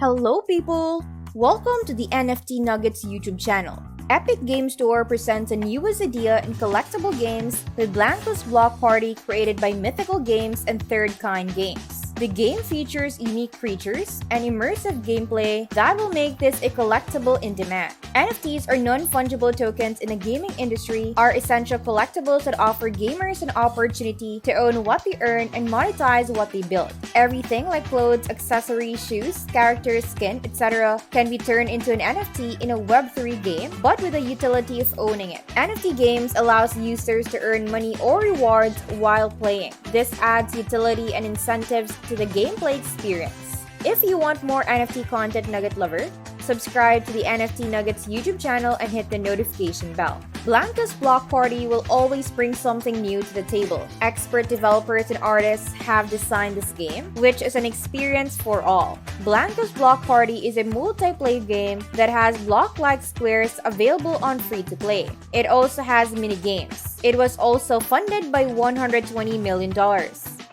Hello people! Welcome to the NFT Nuggets YouTube channel. Epic Game Store presents a newest idea in collectible games with Blankos Block Party created by Mythical Games and Third Kind Games. The game features unique creatures and immersive gameplay that will make this a collectible in demand. NFTs or non-fungible tokens in the gaming industry are essential collectibles that offer gamers an opportunity to own what they earn and monetize what they build. Everything like clothes, accessories, shoes, characters, skin, etc. can be turned into an NFT in a Web3 game, but with the utility of owning it. NFT games allows users to earn money or rewards while playing. This adds utility and incentives to the gameplay experience. If you want more NFT content, Nugget lover, subscribe to the NFT Nuggets YouTube channel and hit the notification bell. Blankos Block Party will always bring something new to the table. Expert developers and artists have designed this game, which is an experience for all. Blankos Block Party is a multiplayer game that has block-like squares available on free-to-play. It also has mini-games. It was also funded by $120 million.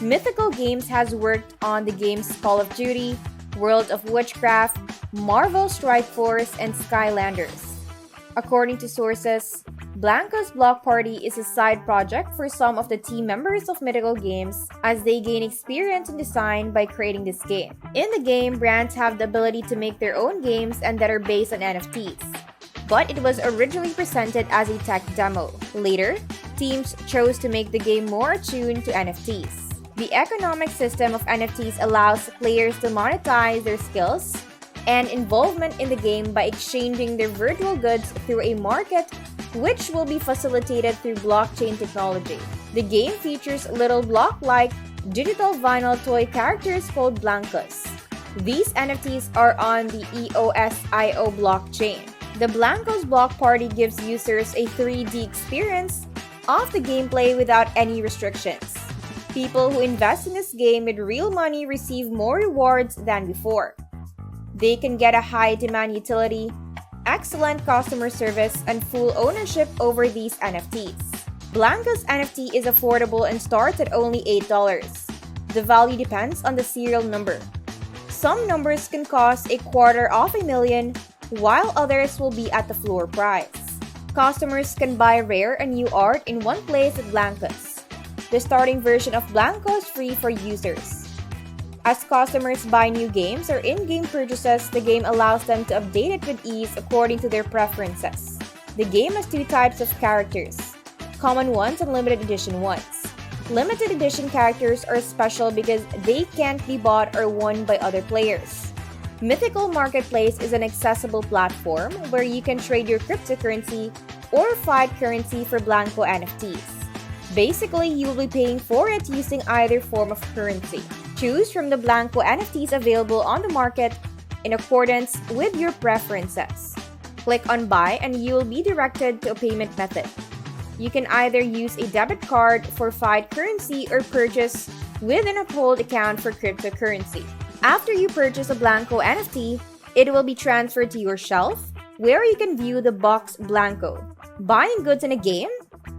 Mythical Games has worked on the games Call of Duty, World of Witchcraft, Marvel Strike Force, and Skylanders. According to sources, Blankos Block Party is a side project for some of the team members of Mythical Games as they gain experience in design by creating this game. In the game, brands have the ability to make their own games and that are based on NFTs. But it was originally presented as a tech demo. Later, teams chose to make the game more attuned to NFTs. The economic system of NFTs allows players to monetize their skills and involvement in the game by exchanging their virtual goods through a market which will be facilitated through blockchain technology. The game features little block-like digital vinyl toy characters called Blankos. These NFTs are on the EOS.io blockchain. The Blankos Block Party gives users a 3D experience of the gameplay without any restrictions. People who invest in this game with real money receive more rewards than before. They can get a high-demand utility, excellent customer service, and full ownership over these NFTs. Blankos NFT is affordable and starts at only $8. The value depends on the serial number. Some numbers can cost $250,000, while others will be at the floor price. Customers can buy rare and new art in one place at Blankos. The starting version of Blankos is free for users. As customers buy new games or in-game purchases, the game allows them to update it with ease according to their preferences. The game has two types of characters, common ones and limited edition ones. Limited edition characters are special because they can't be bought or won by other players. Mythical Marketplace is an accessible platform where you can trade your cryptocurrency or fiat currency for BLANKO NFTs. Basically, you will be paying for it using either form of currency. Choose from the BLANKO NFTs available on the market in accordance with your preferences. Click on Buy and you will be directed to a payment method. You can either use a debit card for fiat currency or purchase with an Uphold account for cryptocurrency. After you purchase a BLANKO NFT, it will be transferred to your shelf where you can view the box BLANKO. Buying goods in a game?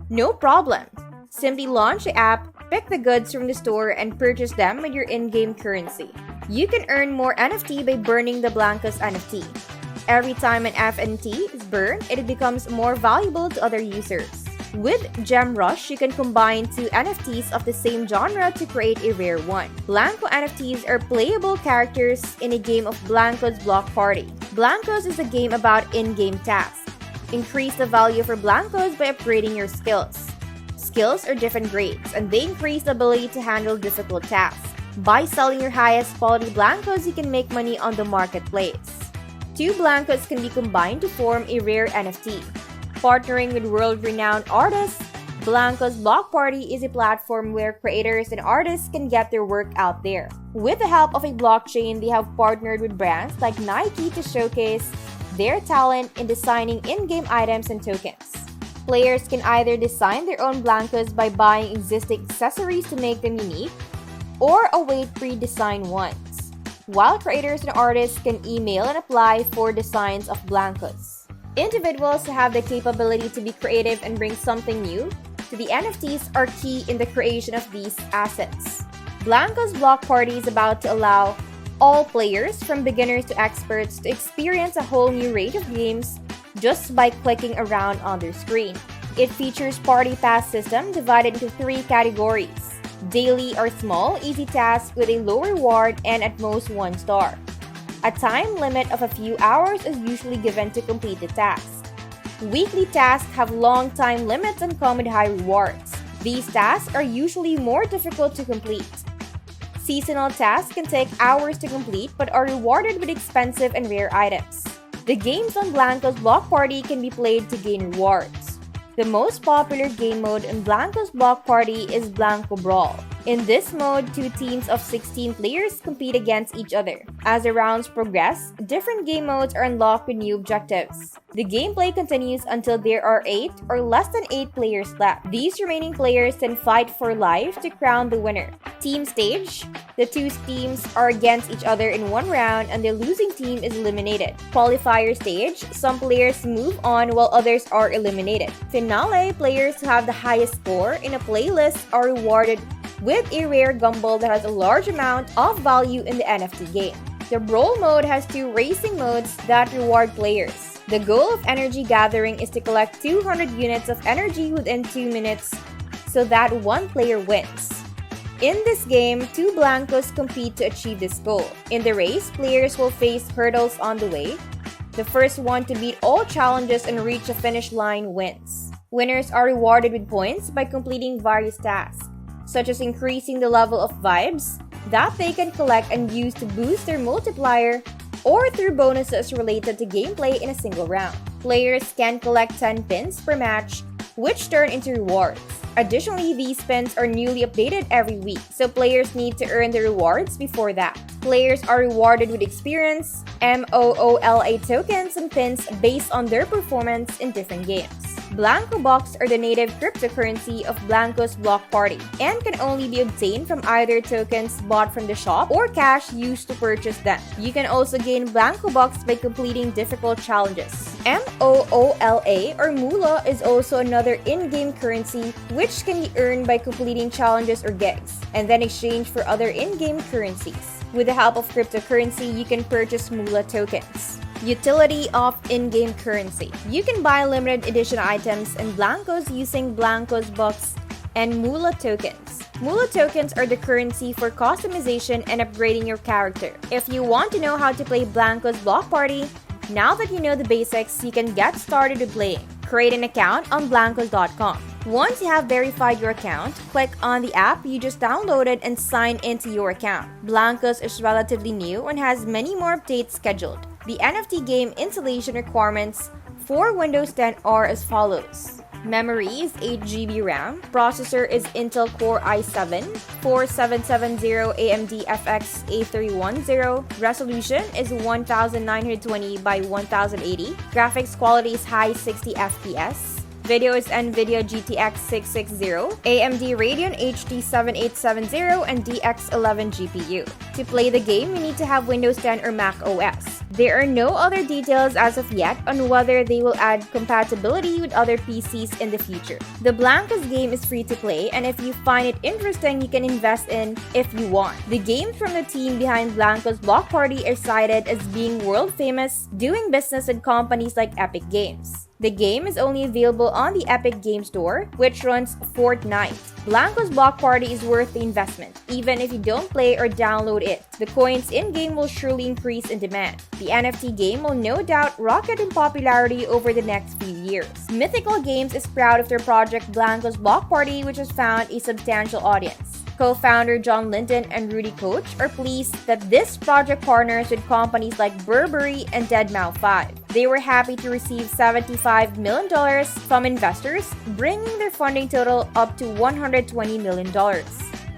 No problem. Simply launch the app, pick the goods from the store, and purchase them with your in-game currency. You can earn more NFT by burning the Blankos NFT. Every time an NFT is burned, it becomes more valuable to other users. With Gem Rush, you can combine two NFTs of the same genre to create a rare one. BLANKO NFTs are playable characters in a game of Blankos Block Party. Blankos is a game about in-game tasks. Increase the value for Blankos by upgrading your skills. Skills are different grades, and they increase the ability to handle difficult tasks. By selling your highest quality Blankos, you can make money on the marketplace. Two Blankos can be combined to form a rare NFT. Partnering with world-renowned artists, Blankos Block Party is a platform where creators and artists can get their work out there. With the help of a blockchain, they have partnered with brands like Nike to showcase their talent in designing in-game items and tokens. Players can either design their own Blankos by buying existing accessories to make them unique, or await pre-designed ones, while creators and artists can email and apply for designs of Blankos. Individuals who have the capability to be creative and bring something new to the NFTs are key in the creation of these assets. Blankos Block Party is about to allow all players, from beginners to experts, to experience a whole new range of games just by clicking around on their screen. It features Party Pass system divided into 3 categories. Daily or small, easy tasks with a low reward and at most 1 star. A time limit of a few hours is usually given to complete the task. Weekly tasks have long time limits and come with high rewards. These tasks are usually more difficult to complete. Seasonal tasks can take hours to complete but are rewarded with expensive and rare items. The games on Blankos Block Party can be played to gain rewards. The most popular game mode in Blankos Block Party is BLANKO BRAWL. In this mode, 2 teams of 16 players compete against each other. As the rounds progress, different game modes are unlocked with new objectives. The gameplay continues until there are 8 or less than 8 players left. These remaining players then fight for life to crown the winner. Team stage: the 2 teams are against each other in 1 round and the losing team is eliminated. Qualifier stage: some players move on while others are eliminated. Finale: players who have the highest score in a playlist are rewarded with a rare gumball that has a large amount of value in the NFT game. The BRAWL mode has 2 racing modes that reward players. The goal of energy gathering is to collect 200 units of energy within 2 minutes so that 1 player wins. In this game, 2 Blankos compete to achieve this goal. In the race, players will face hurdles on the way. The first one to beat all challenges and reach the finish line wins. Winners are rewarded with points by completing various tasks, such as increasing the level of vibes that they can collect and use to boost their multiplier, or through bonuses related to gameplay in a single round. Players can collect 10 pins per match, which turn into rewards. Additionally, these pins are newly updated every week, so players need to earn the rewards before that. Players are rewarded with experience, MOOLA tokens, and pins based on their performance in different games. BLANKO Box are the native cryptocurrency of Blankos Block Party and can only be obtained from either tokens bought from the shop or cash used to purchase them. You can also gain BLANKO Box by completing difficult challenges. MOOLA or Moolah is also another in-game currency which can be earned by completing challenges or gigs and then exchanged for other in-game currencies. With the help of cryptocurrency, you can purchase Moolah tokens. Utility of in-game currency. You can buy limited edition items and Blankos using Blankos Box and Moolah tokens. Moolah tokens are the currency for customization and upgrading your character. If you want to know how to play Blankos Block Party, now that you know the basics, you can get started with playing. Create an account on blankos.com. Once you have verified your account, click on the app you just downloaded and sign into your account. Blankos is relatively new and has many more updates scheduled. The NFT game installation requirements for Windows 10 are as follows. Memory is 8GB RAM. Processor is Intel Core i7 4770 AMD FX A310. Resolution is 1920 by 1080. Graphics quality is high 60 FPS. Video is NVIDIA GTX 660, AMD Radeon HD 7870, and DX11 GPU. To play the game, you need to have Windows 10 or Mac OS. There are no other details as of yet on whether they will add compatibility with other PCs in the future. The Blankos game is free to play, and if you find it interesting, you can invest in if you want. The games from the team behind Blankos Block Party are cited as being world famous, doing business with companies like Epic Games. The game is only available on the Epic Game Store, which runs Fortnite. Blankos Block Party is worth the investment, even if you don't play or download it. The coins in-game will surely increase in demand. The NFT game will no doubt rocket in popularity over the next few years. Mythical Games is proud of their project Blankos Block Party, which has found a substantial audience. Co-founder John Linden and Rudy Koch are pleased that this project partners with companies like Burberry and deadmau5. They were happy to receive $75 million from investors, bringing their funding total up to $120 million.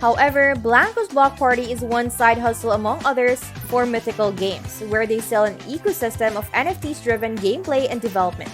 However, Blankos Block Party is one side hustle among others for Mythical Games, where they sell an ecosystem of NFTs-driven gameplay and development.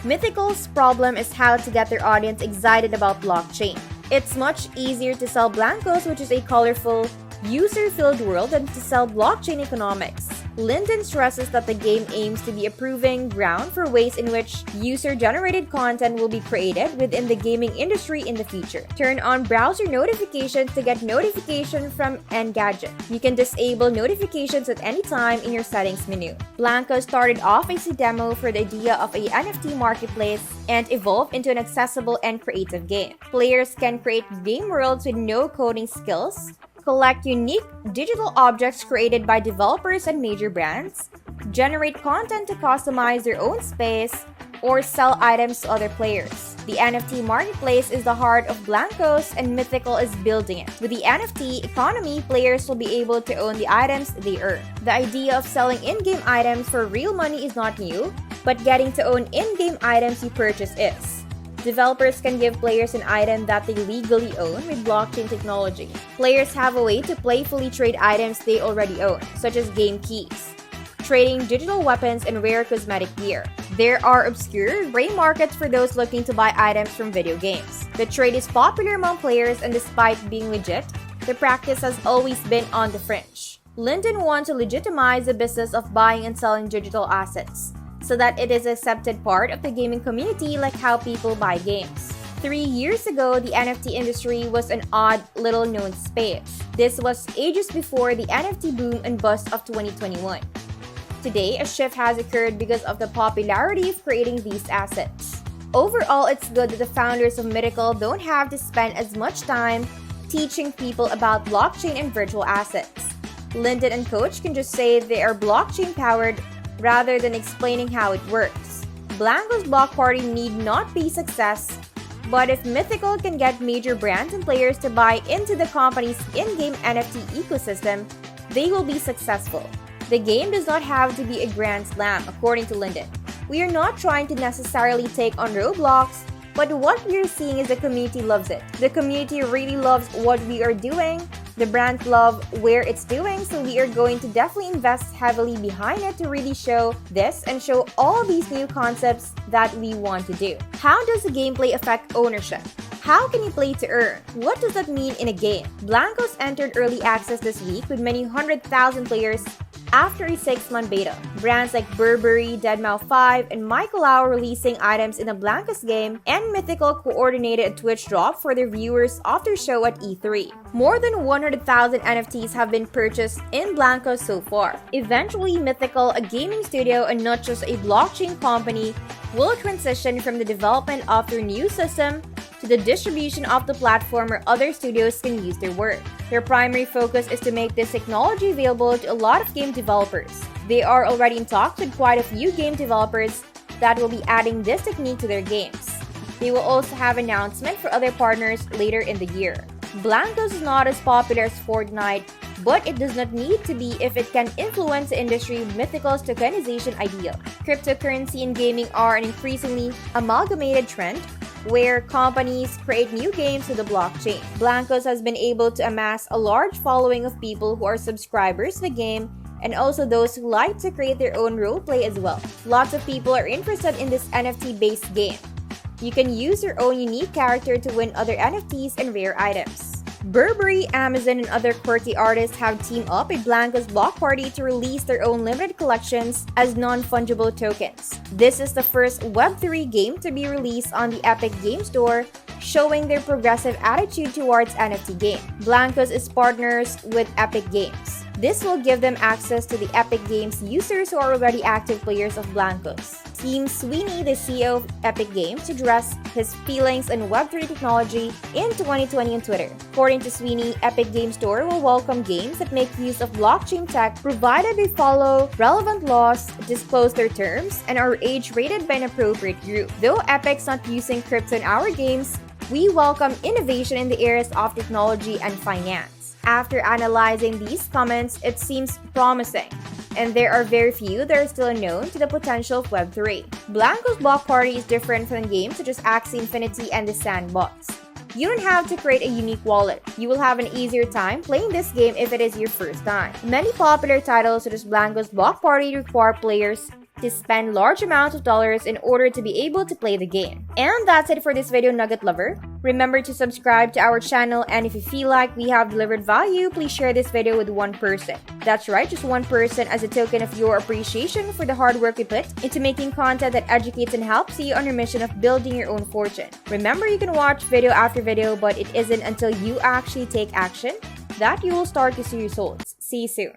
Mythical's problem is how to get their audience excited about blockchain. It's much easier to sell Blankos, which is a colorful, user-filled world, than to sell blockchain economics. Lyndon stresses that the game aims to be a proving ground for ways in which user-generated content will be created within the gaming industry in the future. Turn on browser notifications to get notifications from Engadget. You can disable notifications at any time in your settings menu. BLANKO started off as a demo for the idea of a NFT marketplace and evolved into an accessible and creative game. Players can create game worlds with no coding skills, collect unique digital objects created by developers and major brands, generate content to customize their own space, or sell items to other players. The NFT marketplace is the heart of Blankos, and Mythical is building it. With the NFT economy, players will be able to own the items they earn. The idea of selling in-game items for real money is not new, but getting to own in-game items you purchase is. Developers can give players an item that they legally own with blockchain technology. Players have a way to playfully trade items they already own, such as game keys, trading digital weapons, and rare cosmetic gear. There are obscure gray markets for those looking to buy items from video games. The trade is popular among players, and despite being legit, the practice has always been on the fringe. Lyndon wants to legitimize the business of buying and selling digital assets, so that it is an accepted part of the gaming community like how people buy games. 3 years ago, the NFT industry was an odd, little-known space. This was ages before the NFT boom and bust of 2021. Today, a shift has occurred because of the popularity of creating these assets. Overall, it's good that the founders of Mythical don't have to spend as much time teaching people about blockchain and virtual assets. Lyndon and Coach can just say they are blockchain-powered rather than explaining how it works. Blankos Block Party need not be success, but if Mythical can get major brands and players to buy into the company's in-game NFT ecosystem, they will be successful. The game does not have to be a grand slam, according to Lyndon. We are not trying to necessarily take on Roblox, but what we are seeing is the community loves it. The community really loves what we are doing. The brands love where it's doing, so we are going to definitely invest heavily behind it to really show this and show all these new concepts that we want to do. How does the gameplay affect ownership? How can you play to earn? What does that mean in a game? Blankos entered early access this week with many 100,000 players after a 6-month beta. Brands like Burberry, deadmau5, and Michael are releasing items in the Blankos game, and Mythical coordinated a Twitch drop for their viewers after show at E3. More than 100,000 NFTs have been purchased in Blankos so far. Eventually, Mythical, a gaming studio and not just a blockchain company, will transition from the development of their new system to the distribution of the platform where other studios can use their work. Their primary focus is to make this technology available to a lot of game developers. They are already in talks with quite a few game developers that will be adding this technique to their games. They will also have announcements for other partners later in the year. Blankos is not as popular as Fortnite, but it does not need to be if it can influence the industry with Mythical's tokenization idea. Cryptocurrency and gaming are an increasingly amalgamated trend, where companies create new games to the blockchain. Blankos has been able to amass a large following of people who are subscribers to the game, and also those who like to create their own roleplay as well. Lots of people are interested in this NFT-based game. You can use your own unique character to win other NFTs and rare items. Burberry, Amazon, and other quirky artists have teamed up with Blankos Block Party to release their own limited collections as non-fungible tokens. This is the first Web3 game to be released on the Epic Game Store, showing their progressive attitude towards NFT game. Blankos is partners with Epic Games. This will give them access to the Epic Games users who are already active players of Blankos. Team Sweeney, the CEO of Epic Games, addressed his feelings on Web3 technology in 2020 on Twitter. According to Sweeney, Epic Games Store will welcome games that make use of blockchain tech, provided they follow relevant laws, disclose their terms, and are age-rated by an appropriate group. Though Epic's not using crypto in our games, we welcome innovation in the areas of technology and finance. After analyzing these comments, it seems promising, and there are very few that are still unknown to the potential of Web3. Blankos Block Party is different from games such as Axie Infinity and the SANDBOX. You don't have to create a unique wallet. You will have an easier time playing this game if it is your first time. Many popular titles such as Blankos Block Party require players to spend large amounts of dollars in order to be able to play the game. And that's it for this video, Nugget Lover. Remember to subscribe to our channel, and if you feel like we have delivered value, please share this video with one person. That's right, just one person, as a token of your appreciation for the hard work we put into making content that educates and helps you on your mission of building your own fortune. Remember, you can watch video after video, but it isn't until you actually take action that you will start to see results. See you soon.